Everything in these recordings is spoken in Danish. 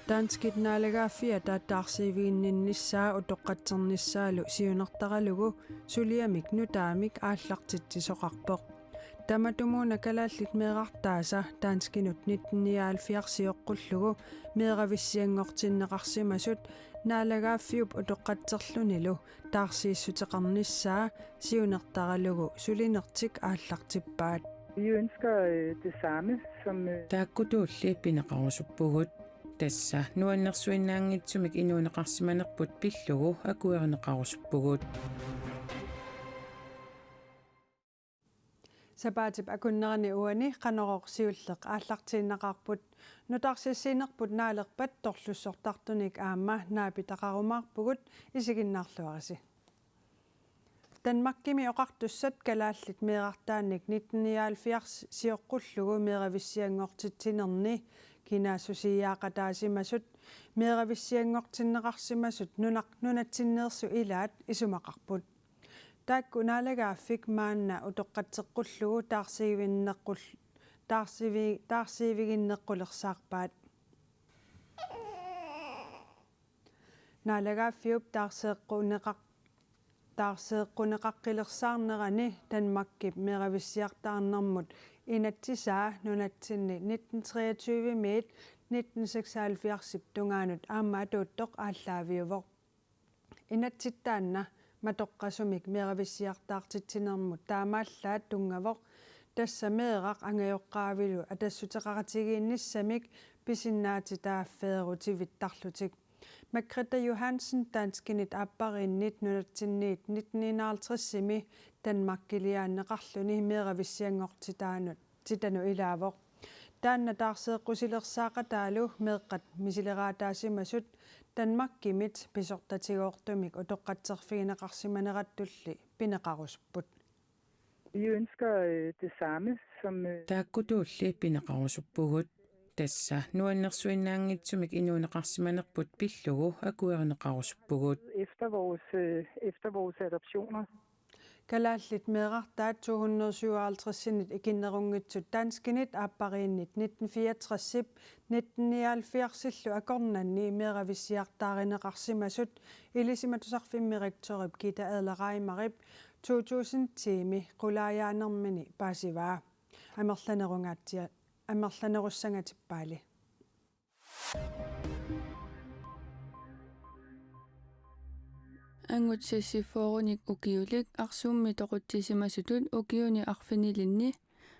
Danskit naalaggaaffia taataarsiiviginnissaa utoqqatsernisaalu siunertaralugu suliamik nutaamik aallartitsisoqarpoq tamatumuuna kalaallit meeqartaasa danskinut 1974 meeqavissiangortinneqarsimasut naalaгаaffiуп утоққатсерлунилу таарсииссутеқарнissaa siunertaralugu sulinertik aallartippaat. Vi ønsker det samme som taakkutuulli pineqarusuppugut tassa nuannersuinnaangitsumik inuuneqarsimanerput pillugu akuerineqarusuppugut Sabaatip akunnerani uani qanororsiulleq aallartiinnaqarput nutaarsissiinerput naalerpat torlussortartunik aamma naapitaqarumaarpugut isiginnaarluarisi Danmarkimi oqartussat kalaallit meeqartaannik 1974 sioqqullugu meeqavissiangortitsinerni kinaasusiyyaaqataasimasut meeqavissiangortinneqarsimasut nunatsinneersu ilaat isumaqarput taakku naalagaaffik maanna utoqqatseqqullugu taarsiiviginneqqulersaarpaat naalagaaffiup taarseeqquneqaqqilersaarnerani Danmarkip meeqavissiartaarnermut inatsisaa nunatsinni 1923 miit 1976 tungaanut aamma atuuttoq aalлaaviuvoq inatsittaanna matoqqasumik meeqavissiartaartitsinermut taamaallaat tungavoq tassa meeqaq angajoqqaavilu atassutеқаратигииннissamik pisinnaati taaffeerutivittarlutik Margrethe Johansen danskinit appariinnit nunatsinniit 1951-simi Danmarkiliaanneqarluni meeqavissiangortitaanut titanu ilaavoq taanna taarseeqqusilersaaqataalu meeqqat misileraataasimasut Danmarkimit pisortatigoortumik utoqqatserfigineqarsimaneqattulli pineqarusput Vi ønsker det samme som taakkutuulli pineqarusuppugut tassa nuannersuinnaangitsumik inuuneqarsimanerput pillugu akuerineqarusuppugut efter vores adoptioner. Kalaallit meeqartaat 257-sinit ikinnerungitsut danskinit appariinnit 1964-sip 1979-sillu akornanni meeqavissiartaarineqarsimasut ilisimatusarfimmirektorip Gitta Adler-Reimarip 2000-tiimi qulaajaanermini paasivaa amerlanerussangatippaali Angutsassifoorunik ukiulik arsuummi toquttissimasutut ukiuni arfinilinni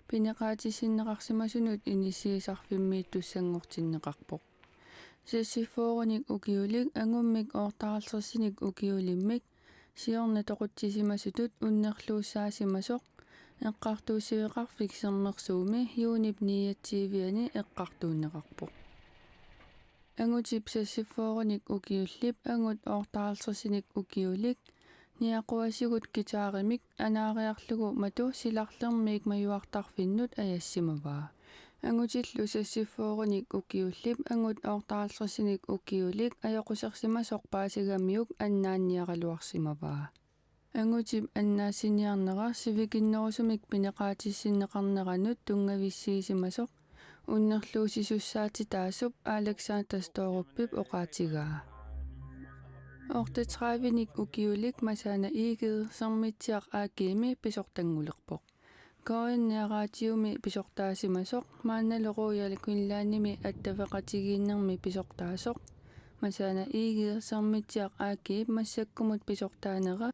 pineqaatisinneqarsimasunut inissiisarfimmiittussangortinneqarpoq sassifoorunik ukiulik angummik oortaralsersinik ukiulimmik siorna toquttissimasutut unnerluussaasimasoq eqqartuussiveqarfik sernersuumi yuunip niatsiiviani eqqartuunneqarpoq angutip sassifoorunik ukiullip angut oortaralsersinik ukiulik niaquasigut kitaarimik anaariarlugu matu silarlermiik majuartarfinnut ajassimavaa angutillu sassifoorunik ukiullip angut oortaralsersinik ukiulik ajoqusersimasoq paasigammiuk annaanniaqaluarsimavaa angutip annaassiniarnera sivikinnerusumik pineqaatissinneqarneranut tungavissiisimasoq unnerluusisussaati taasup Alexander Storuppip oqaatigaa ortetrævinik ukiulik masana iiged sermitsiaq aakiimi pisortangulerpoq koinneeraatiumi pisortaasimasoq maannaleruuyalikuillaannimi attaveqatigiinnermi pisortaasoq masana iiged sermitsiaq aakiip massakkumut pisortaanera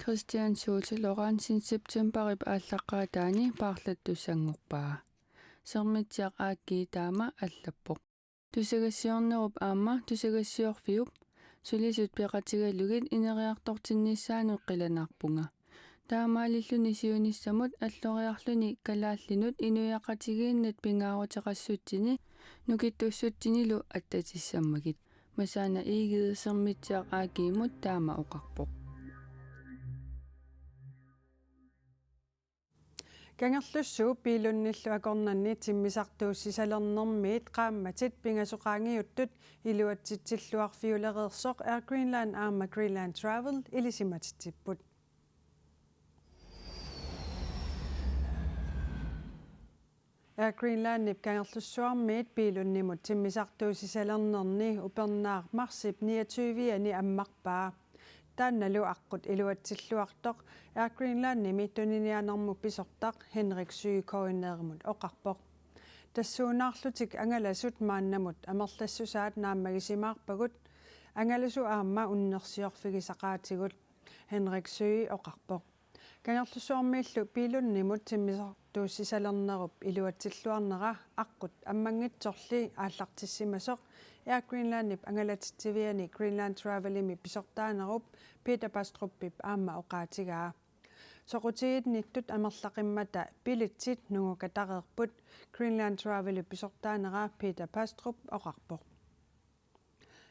Christian Schulte Lorentzen septemberip ааllaqqaataani paarlattussangorpaa sermitsiaq aakkii taama allappoq tusagassiornerup aamma tusagassiorfiup sulisut peqatigalugit ineriartortinnissaanut qilanarpunga taamaalilluni siunissamut alloriarluni kalaallinut inuyaqatigiinnat pingaaruteqassutsini nukittussutinilu attatissammagit masana iigide sermitsiaq aakiimut taama oqarpoq Kangerlussuu piilunnillu akornanni timmisartuussisalernermiit qaammatit pingasoqaangiuttut iluatsitsilluarfiulereersoq Air Greenland aamma Greenland Travel ilisimatitipput Greenlandip kangerlussuarmiit piilunnimut timmisartuusisalernerni upernaaq marsip 29-ani ammarpaa taannalu aqqut iluatsilluartoq Greenlandimi tuninianermuk pisortaq Henrik Syge-Koinermut oqarpoq tassuunaarlutik angalasut maannamut amerlassusaat naammagisimaarpagut angalasu aamma unnersiorfigisaqaatigut Henrik Syge oqarpoq kangerlussuarmiillu piilunnimut timmisartuusisalernerup iluatsilluarnera aqqut ammangitsorli aallartissimasoq Greenlandip angalatitiviani Greenland Travelimi pisortaanerup Peter Bastruppip aamma oqaatigaa soqutiit nittut amerlaqimmata pilitsit nungukatareerput Greenland Traveli pisortaanera Peter Bastrup oqarpoq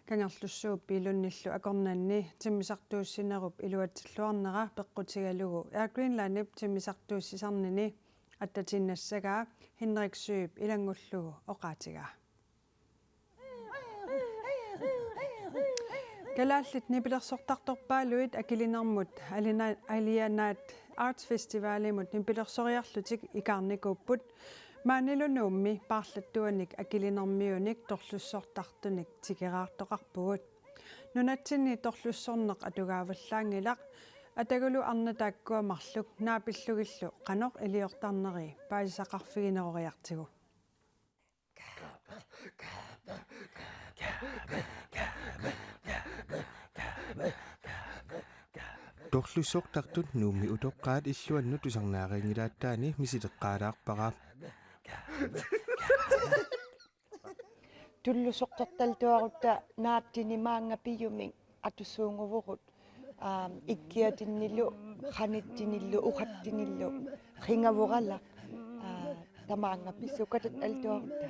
kangerlussuup piilunnillu akornanni timmisartuussinerup iluatsilluarnera peqqutigalugu Greenlandip timmisartuussisarnini attatinnassagaa Henrik Syge ilangullugu oqaatigaa Kalaallit nipilersortartorpaaluit akilinermut alianaat Arts Festivalimut nipilersoriarlutik ikarnikuupput maanilunuummi paarlattuanik akilinermiunik torlussortartunik tikeraartoqarpugut nunatsinni torlussorneq atugaavallaangilaq atagulu arnataakkuamarluk naapillugillu qanoq iliortarneri paisaqarfigineroriartigu Torlussortartut nuummi utoqqaat illuannu tusarnaariingilaattaani misiteqqaalaarpara tullusortartaltuarutta naattini maangapiyuming atussuunguvuqut ikkiatinnillu qanittinillu uqattinillu qingavurala tamaangapissukatat altuarutta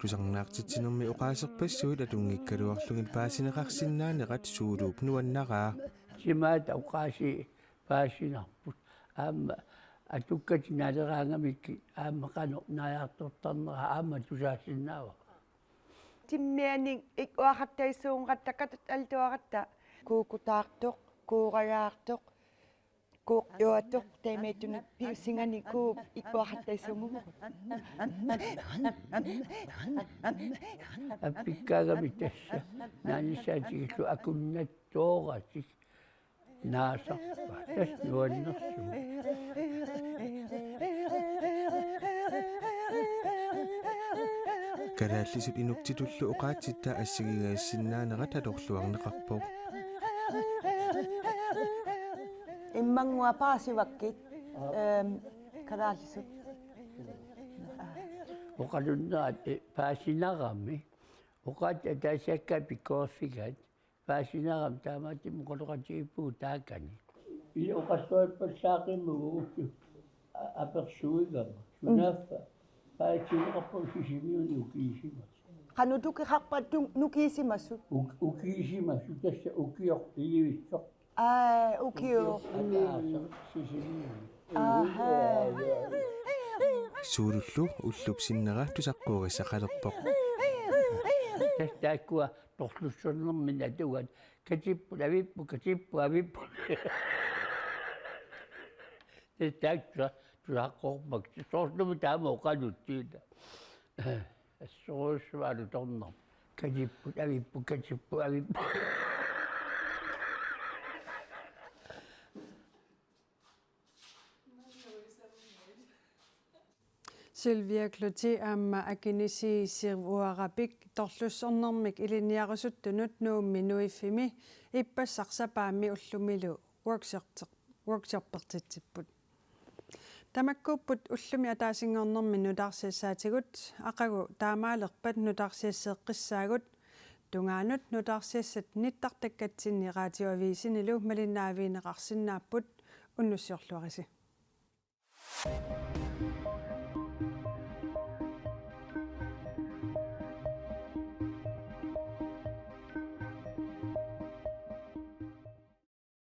tusarnaartitsinermi oqaaserpassuit atungikkaluarlungit paasineqarsinnaaneqat suuluup nuannaraa simaata uqaasi paasinarput aamma atukkatinaaleраангамикки аама qano naajartortarnera aama tusaassinnaawa timmianing ikuaqattaissuunqattakatut altuaqatta kuukutaartoq kuuragaartoq kuuqjuatoq taimaitunik piusingani kuu ikuaqattaissuumugut аппиккаагами тасса нааниссаатигиллу акуннаттоорасик наасарпа тас нуаннерсу Kalaallisut inuktitullu oqaatitta assagigaassinnaanerat atorluarneqarpoq immangua paasivakkit kalaallisut oqalunnerat paasinarami oqaat ataasakka pikkoorfigat paasinaram taamaati muqoloqatigippuu taakani ili oqassuappallaaqimmugu apersuigama sunaaffa paatineqarpu sisimiuni ukiisimas qanutukiqarpat nukiisimassut ukiisimasu tassa ukior ilivissoq ukio sisimiuni suulullu ullupsinnera tusaqquurissaqalerpoq tastaakkua torlussornermin atugat katippu avippu tastaaktua tusaqqorpak soorlumu taama oqaluttiita assoruussualu torner katippu avippu Sylvia Cloutier aamma akinisiisiruarapik torlussornermik iliniarusuttunut nuummi nuiffimi ippassarsapaammi ullumilu workshoppertitsipput tamakkuupput ullumi ataasingornermi nutaarsiassaatigut aqagu taamaalerpat nutaarsiasseeqqissaagut tungaanut nutaarsiassat nittartakkatsinni raatioaviisinilu malinnaaviineqarsinnaapput unnussiorluarisi